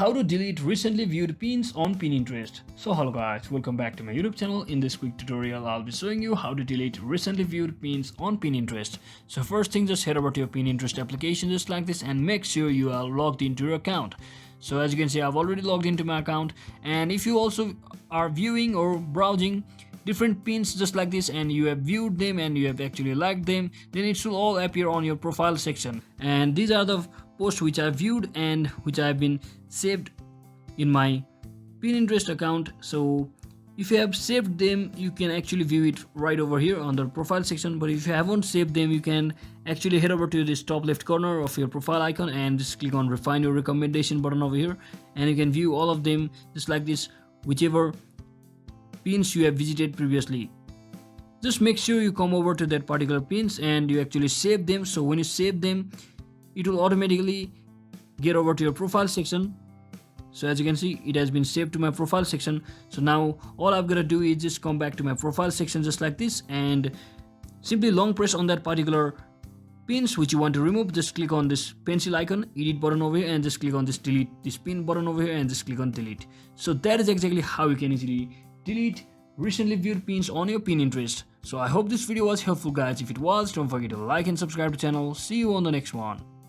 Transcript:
how to delete recently viewed pins on Pinterest. So hello guys, welcome back to my YouTube channel. In this quick tutorial, I'll be showing you how to delete recently viewed pins on Pinterest. So first thing, just head over to your Pinterest application just like this and make sure you are logged into your account. So as you can see, I've already logged into my account, and if you also are viewing or browsing different pins just like this and you have viewed them and you have actually liked them, then it should all appear on your profile section. And these are the posts which I viewed and which I have been saved in my Pinterest account. So if you have saved them, you can actually view it right over here on the profile section. But if you haven't saved them, you can actually head over to this top left corner of your profile icon and just click on refine your recommendation button over here, and you can view all of them just like this, whichever pins you have visited previously. Just make sure you come over to that particular pins and you actually save them. So when you save them, it will automatically get over to your profile section. So as you can see, it has been saved to my profile section. So now all I've got to do is just come back to my profile section just like this and simply long press on that particular pins which you want to remove. Just click on this pencil icon, edit button over here, and just click on this delete this pin button over here and just click on delete. So that is exactly how you can easily delete recently viewed pins on your Pinterest. So I hope this video was helpful guys. If it was, don't forget to like and subscribe to the channel. See you on the next one.